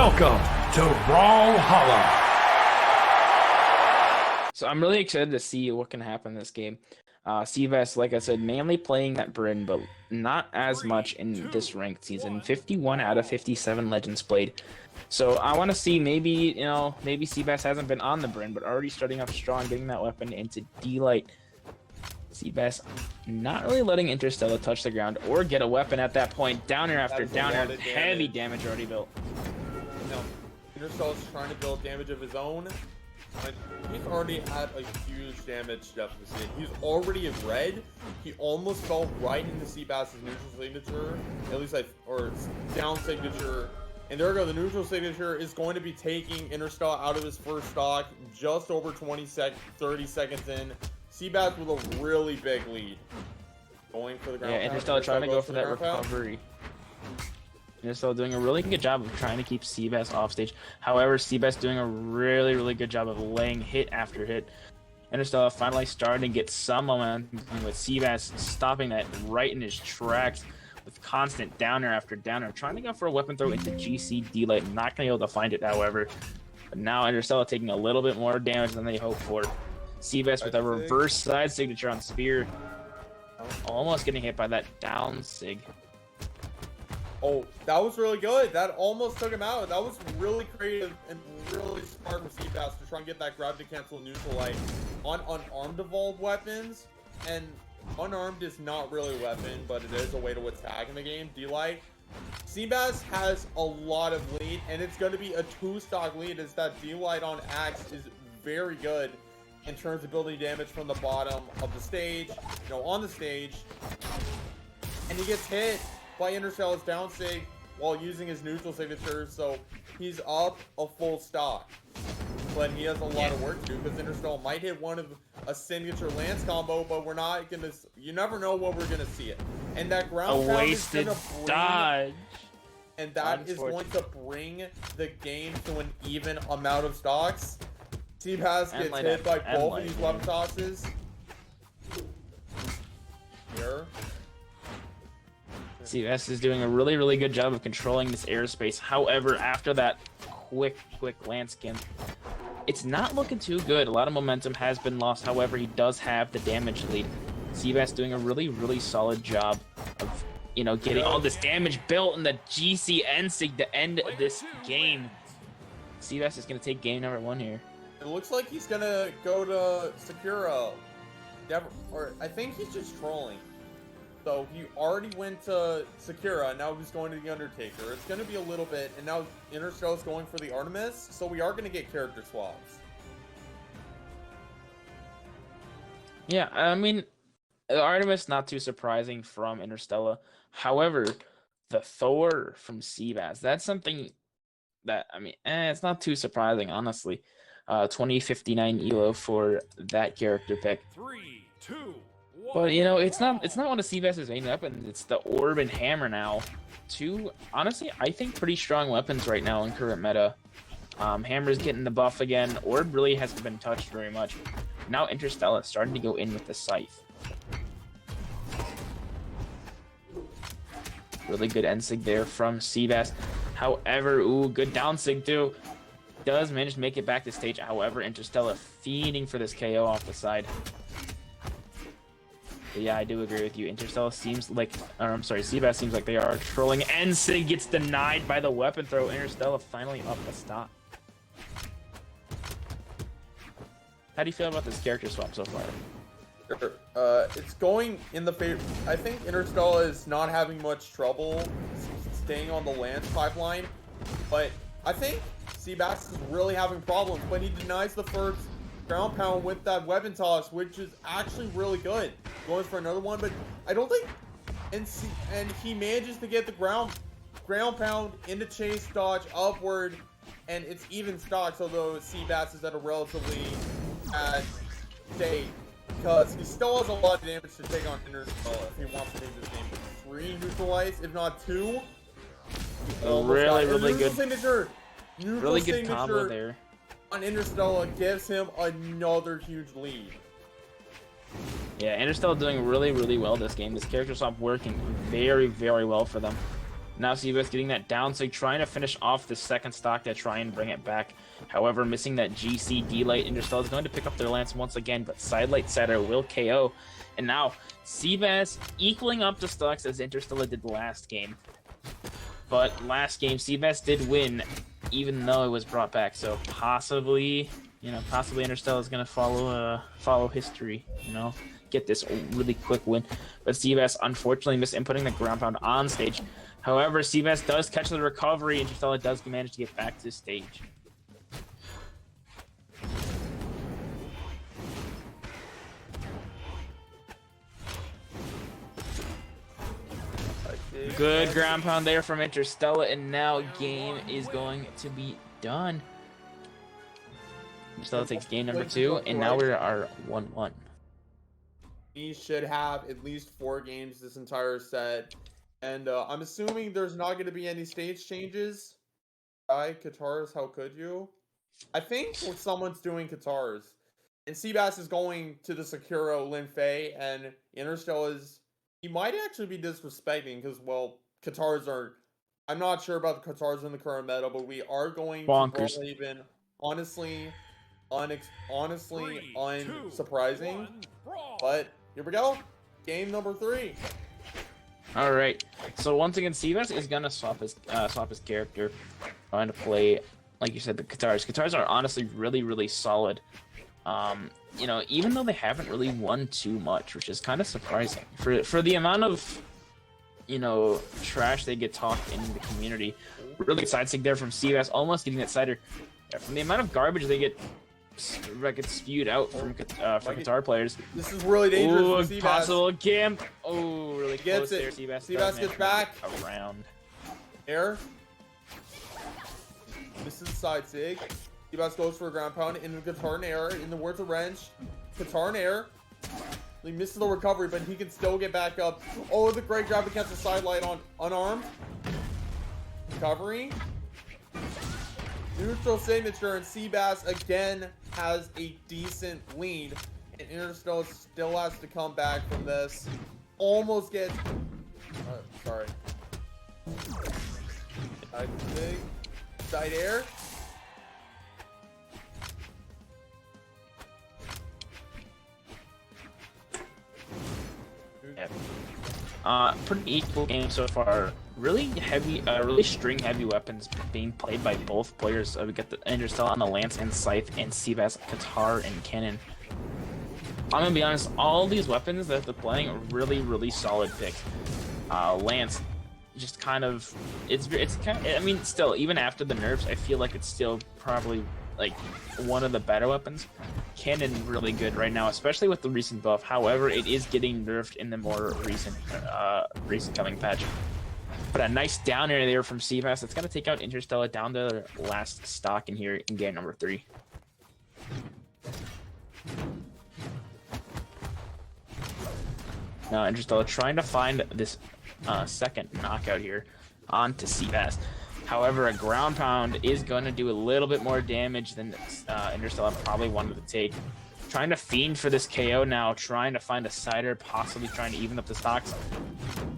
Welcome to Vodhalla. So I'm really excited to see what can happen in this game. Seabass, like I said, mainly playing that Bryn, but not as much in this ranked season. 51 out of 57 Legends played. So I want to see maybe Seabass hasn't been on the Bryn, but already starting off strong, getting that weapon into D-Light. Seabass not really letting Interstella touch the ground or get a weapon at that point. Downer after downer, heavy damage already built. No, Interstella's trying to build damage of his own. And he's already had a huge damage deficit. He's already in red. He almost fell right into Seabass's neutral signature, at least or down signature. And there we go. The neutral signature is going to be taking Interstella out of his first stock just over 30 seconds in. Seabass with a really big lead. Going for the ground. Yeah, Interstella trying to go for that recovery. Interstella doing a really good job of trying to keep Seabass off stage. However, Seabass doing a really good job of laying hit after hit. Interstella finally starting to get some momentum with Seabass stopping that right in his tracks with constant downer after downer. Trying to go for a weapon throw into GC D-Light. Not going to be able to find it, however. But now Interstella taking a little bit more damage than they hoped for. Seabass with a reverse side signature on Spear. Almost getting hit by that down sig. Oh, that was really good. That almost took him out. That was really creative and really smart from Seabass to try and get that grab to cancel neutral light on unarmed evolved weapons. And unarmed is not really a weapon, but it is a way to attack in the game. D-Light. Seabass has a lot of lead, and it's going to be a 2-stock lead as that D-Light on Axe is very good in terms of building damage from the bottom of the stage, on the stage. And he gets hit by Interstella's down sig while using his neutral signature, so he's up a full stock. But he has a lot of work to do because Interstella might hit one of a signature lance combo, but we're not gonna. You never know when we're gonna see it. And that ground pound is gonna bring, dodge. And that is going to bring the game to an even amount of stocks. Seabass gets hit by both of these weapon tosses. Here. Seabass is doing a really good job of controlling this airspace. However, after that quick lance skin, it's not looking too good. A lot of momentum has been lost. However, he does have the damage lead. Seabass doing a really solid job of getting all this damage built in the GC sig to end this game. Seabass is going to take game number 1 here. It looks like he's gonna go to Sakura. Or I think he's just trolling. So he already went to Sakura, now he's going to the Undertaker. It's going to be a little bit, and now Interstella's going for the Artemis, so we are going to get character swaps. Yeah, I mean, Artemis not too surprising from Interstella. However, the Thor from Seabass, that's something that, it's not too surprising, honestly. 2059 ELO for that character pick. 3, 2, 1. But it's not one of Seabass's main weapons. It's the Orb and Hammer now. Two, honestly, I think pretty strong weapons right now in current meta. Hammer's getting the buff again. Orb really hasn't been touched very much. Now Interstella starting to go in with the Scythe. Really good end sig there from Seabass. However, good down sig too. Does manage to make it back to stage. However, Interstella feeding for this KO off the side. But yeah, I do agree with you. Interstella seems like, Seabass seems like they are trolling. And Sig gets denied by the weapon throw. Interstella finally up a stop. How do you feel about this character swap so far? It's going in the favor. I think Interstella is not having much trouble staying on the Lance pipeline, but I think Seabass is really having problems, but he denies the first ground pound with that weapon toss, which is actually really good. Going for another one, but I don't think, and he manages to get the ground pound into chase dodge upward, and it's even stocks, although Seabass is at a relatively bad state, because he still has a lot of damage to take on Interstella if he wants to make this game 3 neutralize, if not 2. Really good. Signature. Really good combo there. On Interstella gives him another huge lead. Yeah, Interstella doing really well this game. This character swap working very well for them. Now Seabass getting that down, so trying to finish off the second stock to try and bring it back. However, missing that GC light. Interstella is going to pick up their lance once again, but side light setter will KO. And now Seabass equaling up the stocks as Interstella did last game. But last game, Seabass did win, even though it was brought back. So possibly, possibly Interstella is going to follow history, get this really quick win. But Seabass unfortunately missed inputting the ground pound on stage. However, Seabass does catch the recovery, and Interstella does manage to get back to the stage. Good ground pound there from Interstella, and now game is going to be done. Interstella takes game number 2, and now we are 1-1. He should have at least 4 games this entire set. And I'm assuming there's not going to be any stage changes. Katars, how could you? I think someone's doing Katars. And Seabass is going to the Sakura Lin Fei, and Interstella is... He might actually be disrespecting, because, well, Katars are... I'm not sure about the Katars in the current meta, but we are going Bonkers. to even honestly, Three, unsurprising. 2, 1, brawl. But here we go. Game number 3. All right. So once again, Seabass is gonna swap his character, trying to play, like you said, the Katars. Katars are honestly really, really solid. Even though they haven't really won too much, which is kind of surprising for the amount of, trash they get talked in the community. Really good side stick there from Seabass, almost getting that cider. Yeah, from the amount of garbage they get spewed out from Qatar players. This is really dangerous Ooh, for Seabass. possible gimp. Oh, really close Gets there. it. Seabass Gets back. Around. Air. This is side sig. Seabass goes for a ground pound in the guitar and air. In the words of Wrench, guitar and air. He misses the recovery, but he can still get back up. Oh, the great grab against the side light on unarmed. Recovery. Neutral signature, and Seabass again has a decent lead. And Interstella still has to come back from this. Almost gets... sorry. Side sig. Side air. Pretty equal game so far. Really heavy, really string heavy weapons being played by both players. We got the Interstella on the lance and scythe, and Seabass, Qatar, and cannon. I'm gonna be honest, all these weapons that they're playing are really, really solid picks. Lance, just kind of, it's kind of, I mean, still, even after the nerfs, I feel like it's still probably like one of the better weapons. Cannon really good right now, especially with the recent buff. However, it is getting nerfed in the more recent coming patch. But a nice down air there from Seabass. It's gonna take out Interstella down to their last stock in here in game number 3. Now Interstella trying to find this second knockout here onto Seabass. However, a ground pound is going to do a little bit more damage than Interstella probably wanted to take. Trying to fiend for this KO now, trying to find a cider, possibly trying to even up the stocks.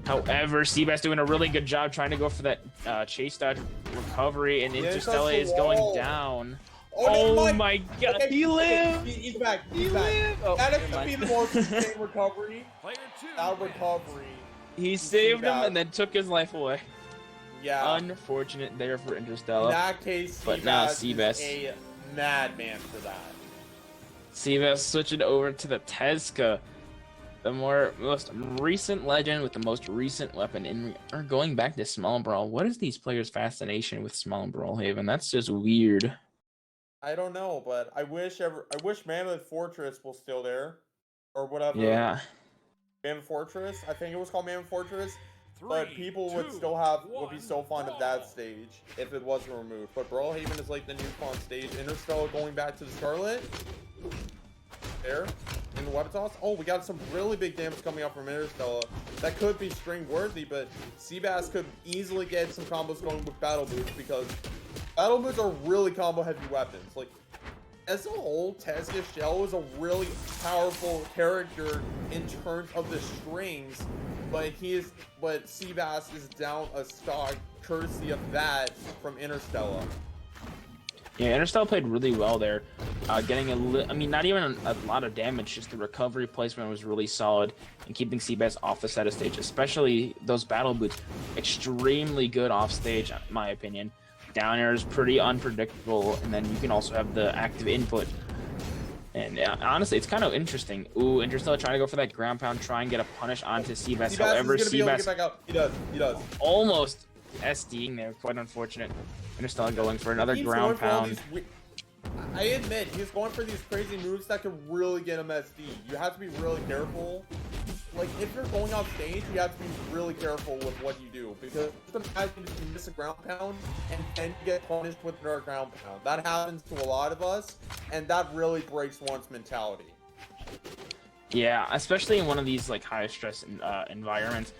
However, Seabass doing a really good job trying to go for that chase dodge recovery, and Interstella is going down. Oh my god, okay, he lived! He's back. He lived! Oh, that has to be the most insane recovery. Player 2. That recovery. He saved him and then took his life away. Yeah. Unfortunate there for Interstella. In that case, but now Seabass is a madman for that. Seabass switching over to the Tezca, the most recent legend with the most recent weapon, and are going back to Small Brawl. What is these players' fascination with Small Brawl Haven? That's just weird. I don't know, but I wish Mammoth Fortress was still there, or whatever. Yeah. Mammoth Fortress. I think it was called Mammoth Fortress. 3, But people 2, would still would be so fond of that stage if it wasn't removed. But Brawlhaven is like the new fun stage. Interstella going back to the Scarlet. There. In the weapon toss. Oh, we got some really big damage coming up from Interstella. That could be string worthy, but Seabass could easily get some combos going with Battle Boots, because Battle Boots are really combo heavy weapons. Like, as a whole, Tesca Shell is a really powerful character in terms of the strings, but Seabass is down a stock courtesy of that from Interstella. Yeah, Interstella played really well there, getting I mean, not even a lot of damage, just the recovery placement was really solid, and keeping Seabass off the center stage, especially those battle boots, extremely good off stage, in my opinion. Down air is pretty unpredictable, and then you can also have the active input. And honestly, it's kind of interesting. Ooh, Interstella trying to go for that ground pound, try and get a punish onto Seabass. However, Seabass He does. almost SDing there, quite unfortunate. Interstella going for another ground pound. I admit, he's going for these crazy moves that could really get him SD. You have to be really careful. Like, if you're going off stage, you have to be really careful with what you do. Because just imagine if you miss a ground pound and then you get punished with another ground pound. That happens to a lot of us, and that really breaks one's mentality. Yeah, especially in one of these, like, high-stress environments.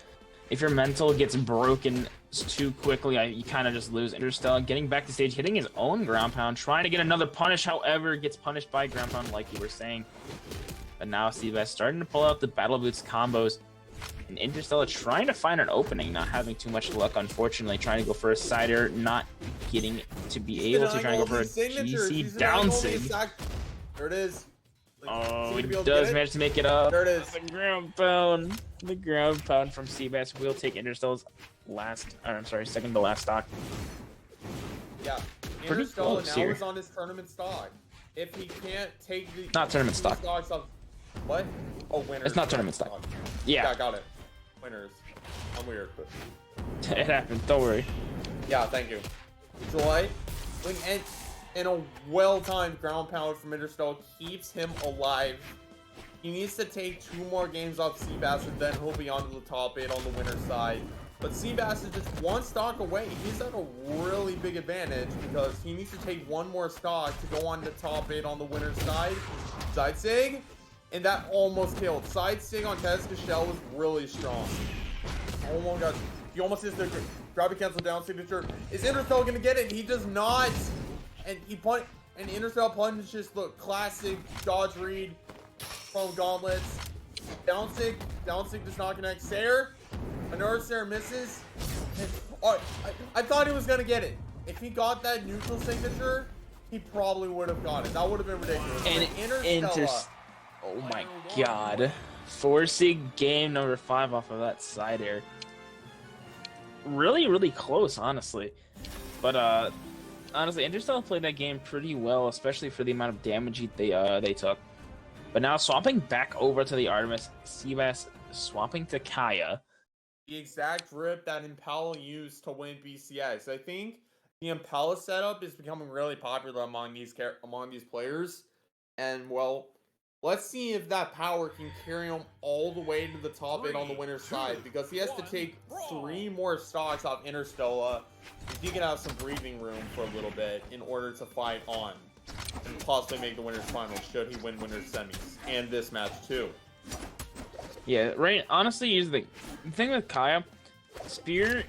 If your mental gets broken too quickly, you kind of just lose. Interstella getting back to stage, hitting his own ground pound, trying to get another punish, however, gets punished by ground pound like you were saying. But now Seabass starting to pull out the battle boots combos, and Interstella trying to find an opening, not having too much luck, unfortunately, trying to go for a side air, not getting to be able to, trying to go for a GC down sig. There it is. Oh, he does manage to make it up. There it is. The ground pound. The ground pound from Seabass will take Interstella's second to last stock. Yeah. Pretty Interstella close now here. is on his tournament stock. If he can't take the... Not tournament stock. What? Oh, winners. It's not tournament stock. Yeah. Yeah, got it. Winners. I'm weird, but... It happened. Don't worry. Yeah, thank you. Joy. And a well-timed ground pound from Interstella keeps him alive. He needs to take 2 more games off Seabass, and then he'll be on the top 8 on the winner's side. But Seabass is just 1 stock away. He's at a really big advantage because he needs to take 1 more stock to go on the top 8 on the winner's side. Side sig, and that almost killed. Side sig on Tesca Shell was really strong. Oh my god. He almost hits the grab and cancel down signature. Is Interstella gonna get it? He does not. And Interstella punishes the classic dodge read from gauntlets. Down sig does not connect. Sair, another Sair misses. And, oh, I thought he was gonna get it. If he got that neutral signature, he probably would have got it. That would have been ridiculous. And Interstella. Oh my god. Forcing game number 5 off of that side air. Really, really close, honestly. But honestly, Interstella played that game pretty well, especially for the amount of damage they took. But now swapping back over to the Artemis, Seabass swapping to Kaya. The exact rip that Impala used to win BCS. I think the Impala setup is becoming really popular among these players. And well, let's see if that power can carry him all the way to the top 8 on the winner's side, because he has to take 3 more stocks off Interstella. He can have some breathing room for a little bit in order to fight on and possibly make the winner's final should he win winner's semis and this match too. Yeah, right. Honestly, here's the thing with Kaya. Spear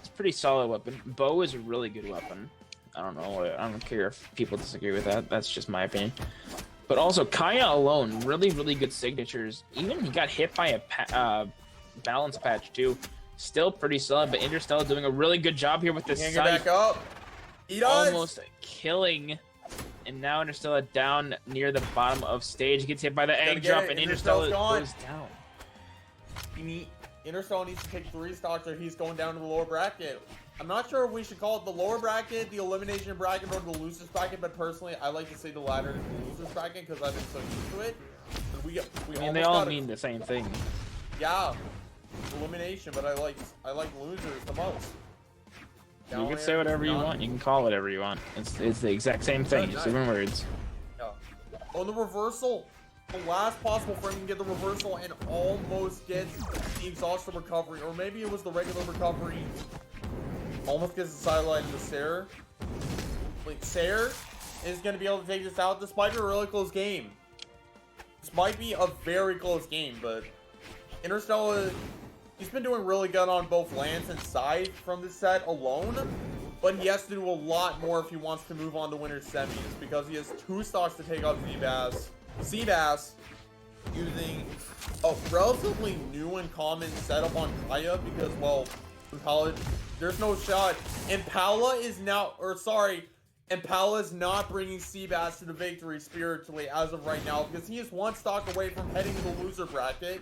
is a pretty solid weapon. Bow is a really good weapon. I don't know. I don't care if people disagree with that. That's just my opinion. But also, Kaya alone, really, really good signatures. Even he got hit by a balance patch too. Still pretty solid, but Interstella doing a really good job here with this Hang it scythe. back up. He does. Almost killing. And now Interstella down near the bottom of stage. Gets hit by the egg drop, and Interstella goes down. Interstella needs to take 3 stocks or he's going down to the lower bracket. I'm not sure if we should call it the lower bracket, the elimination bracket, or the losers bracket, but personally, I like to say the latter is the losers bracket because I've been so used to it. I mean, they all mean the same thing. Yeah, elimination, but I like losers the most. You can say whatever you want. You can call it whatever you want. It's the exact same thing, just different words. Yeah. On the reversal, the last possible frame can get the reversal and almost gets the exhausted recovery, or maybe it was the regular recovery. Almost gets the sideline to Sair. Like, Sair is going to be able to take this out. This might be a really close game. This might be a very close game, but Interstella, he's been doing really good on both Lance and Scythe from this set alone. but he has to do a lot more if he wants to move on to winner's semis, because he has 2 stocks to take off Seabass. Seabass using a relatively new and common setup on Kaya, because, well, Impala, there's no shot. Impala is now, or sorry, Impala is not bringing Seabass to the victory spiritually as of right now, because he is 1 stock away from heading to the loser bracket.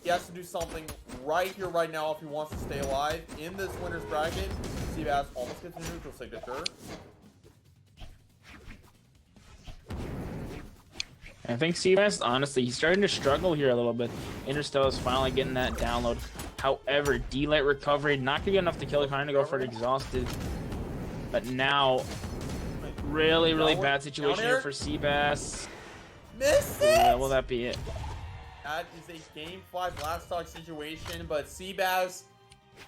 He has to do something right here, right now, if he wants to stay alive in this winner's bracket. Seabass almost gets a neutral signature. I think Seabass, honestly, he's starting to struggle here a little bit. Interstella's finally getting that download. However, D-Light recovery, not gonna be enough to kill it, trying to go for it exhausted. But now, really bad situation here for Seabass. Miss it! Will that be it? That is a game 5 last stock situation, but Seabass,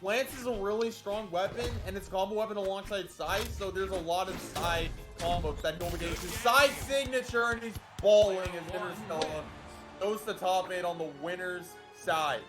Lance is a really strong weapon, and it's combo weapon alongside side, so there's a lot of side combos that go against his side signature, and he's balling as Interstella goes to top 8 on the winner's side.